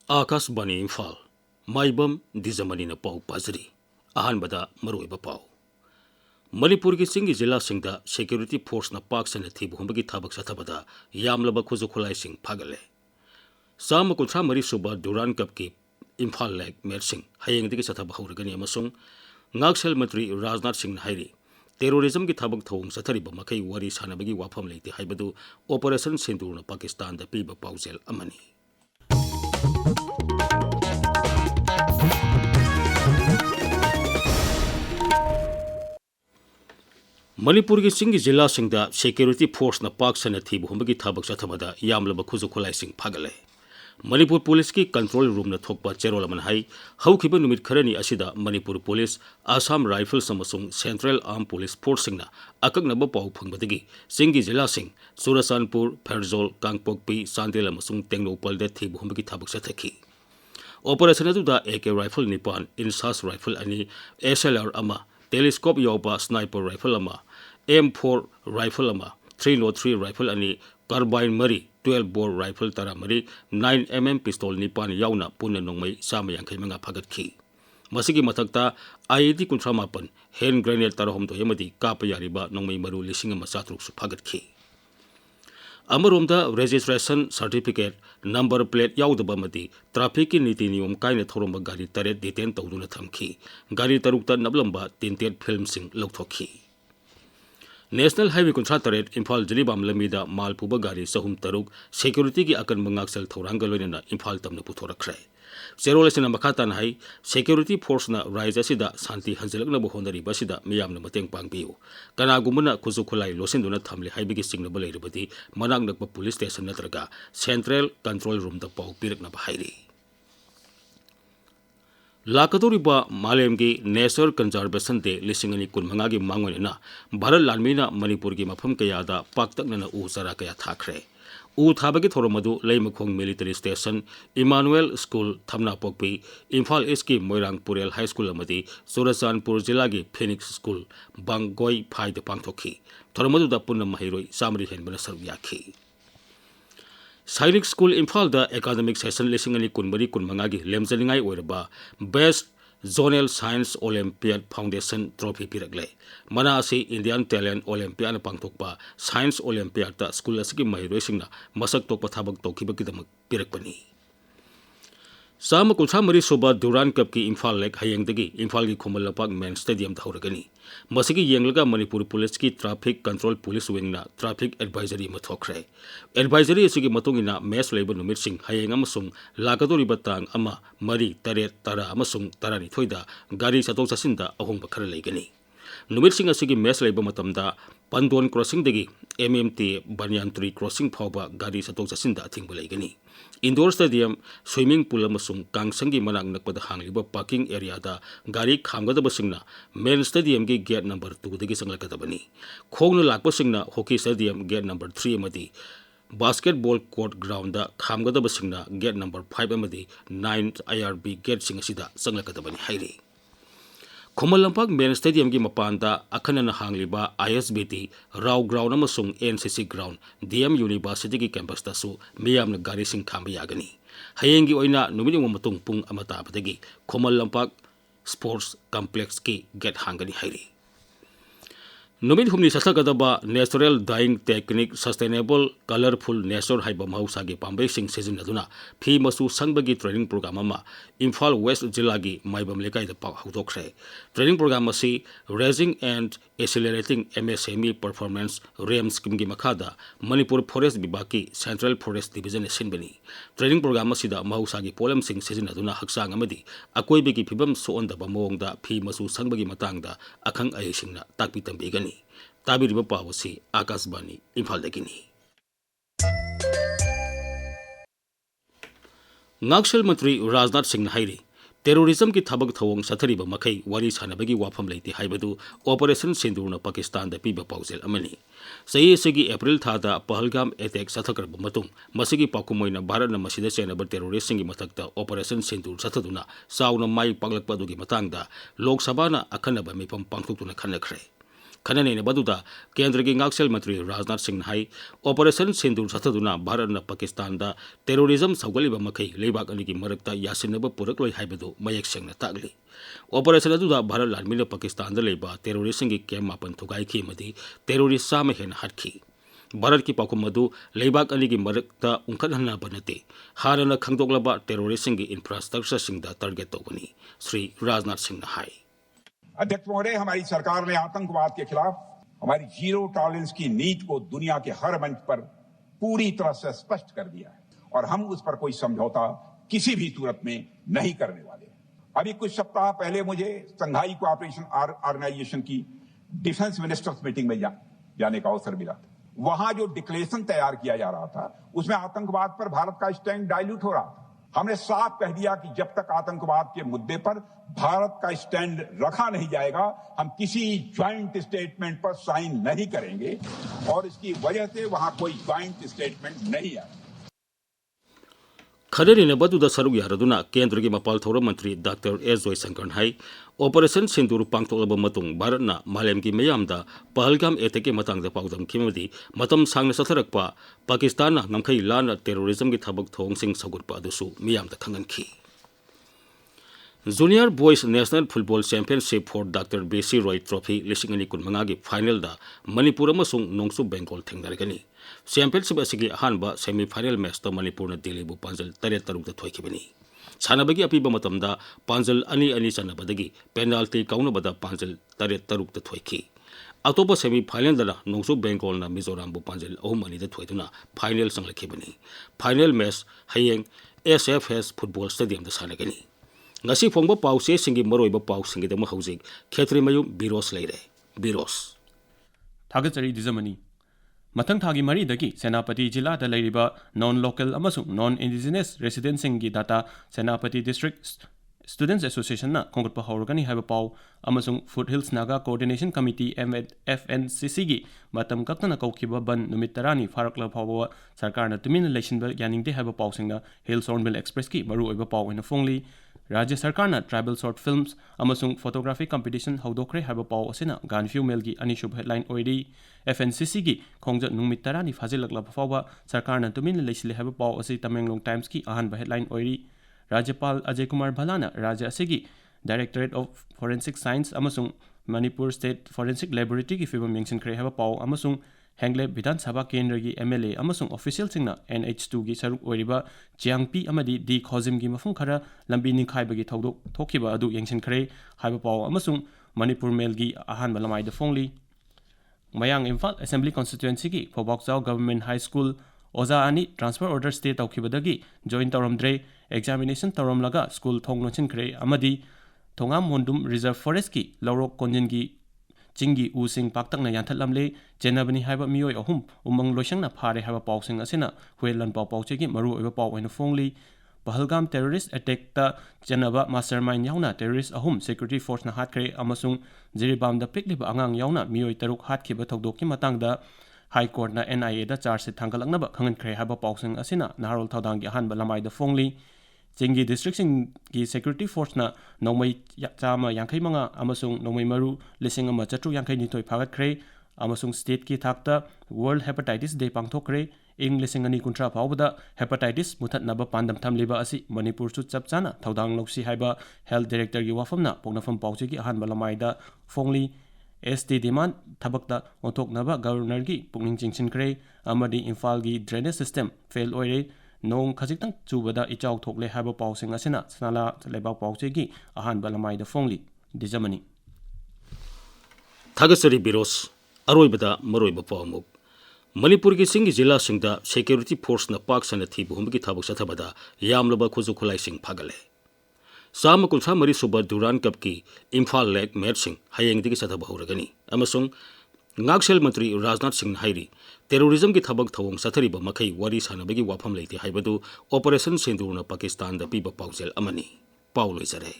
Akashbani Imphal Maibam Dwijamani na pau pazari ahanbada maruiba pau Manipuri ki singi jila singda security force na pak sana thibu humbagi thabak sathabada yamlaba khuzu khulai sing phagale sama kunthra mari suba duran kap ki Imphal lek mer sing hayeng digi sathaba hurgani amasung ngaksel mantri Rajnath Singh na hairi terrorism ki thabak thong sathariba makai wari sanabagi wafam leiti haibadu operation sindur na Pakistan da piba pausel amani Manipuri ki singi jila singda security force na pak sana thibu humbagi thabak sathabada yamlaba khuzu khulai sing phagale Manipur police ki control room na thokpa cherol man hai haukiba numit kharani asida Manipur police Assam Rifles amasung Central Armed Police Force singna akaknaba pau phangbadagi singi jila sing Surasanpur Pherzol Kangpokpi Sandel amasung Tengnopal da thibu humbagi thabak sathaki operation adu da AK rifle nipan insas rifle ani SLR ama telescope yoba sniper rifle ama M4 rifle ama 303 rifle ani carbine mari 12 bore rifle tara mari 9mm pistol nipan yauna punna nongmai sama yang manga phagat khi masigi mathakta IED kuntramapan hand grenade tara hom to yamadi kapa yariba nongmai maru lising ama satruk su phagat khi Amaromda registration certificate number plate yaudaba mati traffic ki niti niyom kaina thoromba gari tare detain tawduna thamki gari tarukta nablamba tinted film sing lokthokhi National Highway Contractorate Imphal Jilibam Lamida Malpuba Gari Sahum Taruk Security ki akan mengaksel thoranga loinana Imphal tamna puthorakre Serolesina makatan hai security force na rise asida santi hanjalakna bohondari basida miyamna mateng pangbiu kana gumuna khuzu khulai losinduna thamli haibigi singna balairibati manang nakpa police station natraga central control room da pau pirakna bahairi Lakadoriba Malemgi Nature Conservation Day lisingani kunmangagi mangonina Bharat Lalmina Manipur gi mafam kayada paktakna u sara kaya thakre U thabagi thoromadu leimakhong military station Emmanuel School Thamna Pokpi Imphal East ki Moirang Purel High School amadi Surasanpur Jilla gi Phoenix School Bangoi Phai de pangthokhi thoromadu da punna mahiroi samri henbana sarwyakhi Sainik School Imphal da academic session lisingani kunmari kunmangagi lemjalingai oiraba Best Zonal Science Olympiad Foundation Trophy piragle mana asi Indian Talent Olympiad na pangthokpa Science Olympiad ta school asigi mahiroi singna masak tokpa thabak tokhibakidamak pirakpani Sama kunsa mari soba Duran Cup ki Imphal lek hayengdagi Imphal gi Khomalapak Main Stadium da horagani masigi yenglaga Manipur Police ki Traffic Control Police Wing na Traffic Advisory mathokre Advisory asigi matungina mes labor numit sing hayeng amasung lakadori batang ama mari taret tara amasung tarani thoida gari satok sasinda ahong bakhara leigani numit sing asigi mes labor matamda Pandon crossing dagi MMT Banyantri crossing phawba gari satok sasinda athingba leigani Indoor stadium swimming pool amasung kangsangi manang nakpada hangliba parking area da gari khamgadaba singna main stadium gi gate number 2 dagi sanglakadabani khongna lakpa singna hockey stadium gate number 3 amadi basketball court ground da khamgadaba singna gate number 5 amadi 9th IRB gate sing asida sanglakadabani hairi Khomalapak Main Stadium gi mapanda akhanana hangliba ISBT Rao Ground amasung NCC Ground DM University gi campus ta su miyamna gari sing khamba yagani hayengi oina numini matung pung amata badagi Khomalapak Sports Complex ki get hangani hairi Numit humni sasagadaba Natural Dyeing Technique Sustainable Colorful Nature haiba mahusagi pambai sing season aduna phi masu sangbagi training program ama Imphal West Jilla gi Maibam lekai da pau haudokre training program asi Raising and Accelerating MSME Performance RAM scheme gi makhada Manipur Forest Bibaki Central Forest Division sinbani training program asi da mahusagi polam sing season aduna haksang amadi akoi bigi phibam soon da bamongda phi masu sangbagi matangda akhang ai singna takpi tambigani Tabiriba Pawasi Akashbani Imphal dagini Ngaksel Mantri Rajnath Singh hairi terrorism ki thabak thawong sathariba makai wari sanabagi wafam leiti haibadu operation sindurna Pakistan da piba pausel amani sayi segi April thada Pahalgam attack sathakarba matung masigi pakumoina Bharat na masida senaba terrorist singi mathakta operation sindur sathaduna sauna mai paglakpa dugi matangda Lok Sabha na akhanaba mipam pangthukuna khanakre खनने बदुदा केंद्र की ngaksel मंत्री Rajnath Singh high operation सिंदूर सथदुना भारत न पाकिस्तान दा terrorism सौगलिबा मखै लेबाक अनिकी मरकता यासिनब पुरकलोय हाइबदु मयेक सेंगना तागली operation अदुदा Bharat लानमिना Pakistan दा लेबा terrorist की cam मापन थुगाइखी मदी टेररिस्ट साम हेन हटखी भारत की पाकुम मधु लेबाक अनिकी मरकता उंखनहना बनते हारना खंगदोगलबा टेररिस्ट की इंफ्रास्ट्रक्चर सिंगदा टारगेट तोगनी श्री राजनाथ सिंह हाई अध्यक्ष महोदय, हमारी सरकार ने आतंकवाद के खिलाफ हमारी जीरो टॉलरेंस की नीति को दुनिया के हर मंच पर पूरी तरह से स्पष्ट कर दिया है और हम उस पर कोई समझौता किसी भी सूरत में नहीं करने वाले। अभी कुछ सप्ताह पहले मुझे शंघाई कोऑपरेशन ऑर्गेनाइजेशन की डिफेंस मिनिस्टर्स मीटिंग में जाने का अवसर मिला था। वहां जो डिक्लेरेशन तैयार किया जा रहा था उसमें आतंकवाद पर भारत का स्टैंड डाइल्यूट हो रहा था। हमने साफ कह दिया कि जब तक आतंकवाद के मुद्दे पर भारत का स्टैंड रखा नहीं जाएगा, हम किसी ज्वाइंट स्टेटमेंट पर साइन नहीं करेंगे और इसकी वजह से वहां कोई ज्वाइंट स्टेटमेंट नहीं आया। खनने बदुदा सरुक यारदुना केंद्र की मपाल थौर मंत्री डॉक्टर एस जयशंकर हाई ऑपरेशन सिंदूर पांगथोलब मतुंग भारतना मालेम की मयामदा पहलगाम एटेक के मतंग पाउदम खिमदी मतम सांगना सथरकपा पाकिस्तान नमखै लाना टेररिज्म की थबक थोंगसिंग सगुरपा अदुसु मियामदा खंगनखी junior boys national football championship for doctor B C Roy trophy 2025 की फाइनल दा मणिपुर अमसुंग नोंगसु बेंगोल थेंगनरगनी चैंपियनशिप असिगी अहानबा सेमीफाइनल मैच तो मणिपुर दिल्ली बु पांजल 3-3 थोइखिबनी सानबगी अपीब मतमदा पांजल अनी चनबदगी पेनाल्टी काउनबदा पांजल 3-3 थोइखी अतोप सेमीफाइनल दना नोंगसु बेंगोल मिजोराम बु पांजल 3-2 थोइदुना फाइनल संगलखिबनी फाइनल मैच हयेंग SFS फुटबॉल स्टेडियम दा सानगनी ngasi phongba pause singi maroiba paw singi dama hauzik Kshetrimayum Birosh leire Birosh Thagatari Dwijamani Mathang thagi mari dagi Senapati Jilla da leiriba non local amasung non indigenous residents singi data Senapati District Students Association na khongutpa haurgani haiba paw amasung Foothills Naga Coordination Committee FNCC gi matam kaktana kaukhiba ban numit tarani farakla phawa sarkar na tumin leishinba yaningde haiba paw singna Hills Hornbill Express ki maru oiba paw ina phongli राज्य सरकार ना tribal short films अमसुंग photography competition हौदोखरे हाइबा पाव असिना गानफ्यू mail की अनिशुभ हेडलाइन ओइरी FNCC की खोंज नुमित तरानी फाजिलकला फावबा सरकार ना तुमिन लेसिले हाइबा पाव असि तमेंगलोंग टाइम्स की अहानबा हेडलाइन ओइरी राज्यपाल अजय कुमार भलाना राज्य असिगी डायरेक्टरेट ऑफ फोरेंसिक साइंस अमसुंग मणिपुर स्टेट फोरेंसिक लैबोरेटरी की फिल्म मेंशन हाइबा पाव अमसुंग हेंगले विधानसभा केंद्र की MLA अमसुंग ऑफिशियल सिंगना NH2 की सरुक ओइरिबा चियांगपी अमदी डी खोजिम की मफुं खरा लंबी निखाइबगी थौदोक थोखिबा अदु यंगसिनखरे हाइबा पाव अमसुंग मणिपुर मेल की अहान बलमाइद फोंगली मयांग इम्फाल असेंबली कॉन्स्टिट्यूएंसी की फोबाक्साव गवर्नमेंट हाई स्कूल ओजा अनि ट्रांसफर ऑर्डर स्टे तौखिबदगी जॉइन तौरमद्रे एग्जामिनेशन तौरमलगा स्कूल थोंग लोचिनखरे अमदी थोंगाम मोंडुम रिजर्व फॉरेस्ट की लौरोक कोंजिन की चिंगी उसिंग पाक्तकना यांथलमले चेनबनी हाइबा मियोय अहुम उमंग लोइसंगना फारे हाइबा पाउसिंग असिना हुएलन पाउचेगी मरु ओइबा पाउ ओइन फोंगली पहलगाम टेररिस्ट अटैक ता चेनबा मास्टरमाइंड याउना टेररिस्ट अहुम सिक्योरिटी फोर्स ना हातखरे अमसुंग जिरिबाम दा पिकलिबा अंगांग याउना मियोय तरुक हातखिबा थौदोकि मतंगदा हाई कोर्ट ना NIA दा चार्ज से थांगलकनबा खंगनखरे हाइबा पाउसिंग असिना नारोल थौदांग अहानबा लमाइदा फोंगली चिंगी डिस्ट्रिक्ट की सिक्योरिटी फोर्स ना नौमई चामा यांखै मंगा अमसुंग नौमई मरु लिसिंग अमा चट्रु यांखै निथोय फागतखरे अमसुंग स्टेट की थाकता वर्ल्ड हेपेटाइटिस डे पांगथोखरे इंग लिसिंग अनि कुंट्रा फावबदा हेपेटाइटिस मुथतनबा पांदम थमलिबा असि मणिपुर सु चपचाना थौदांग लौसी हाइबा हेल्थ डायरेक्टर की वाफमना पोंगनफम पाउचेगी अहानबा लमाइदा फोंगली ST डिमांड थबकता ओंथोकनबा गवर्नर की पुकनिंग चिंगसिनखरे अमदी इम्फाल की ड्रेनेज सिस्टम फेल ओइरे नोंग खजितंग चुबदा इचाउ थोकले हाइबा पाउसिंग असिना सनाला लेबा पाउचेगी अहान बलमाइदा फोंगली दिजमनी थागसरी बिरोस अरोइबदा मरोइबा पामुक मणिपुर की सिंगी जिला सिंगदा सिक्योरिटी फोर्स न पाक सन थी भूमि की थाबक सथबदा यामलबा खुजु खुलाई सिंग फागले साम कुलसा मरी सुबह दुरान कप की इम्फाल लेक मैच सिंह हयेंग दिगी सथब हौरगनी अमसुंग ngaksel मंत्री राजनाथ सिंह हाइरी टेररिज्म की थबक थवोंग सथरिब मखै वारी सानबगी वाफम लेते हाइबदु ऑपरेशन सिंदूरना पाकिस्तान दा पीबा पाउजेल अमनी पाउ लोइजरे।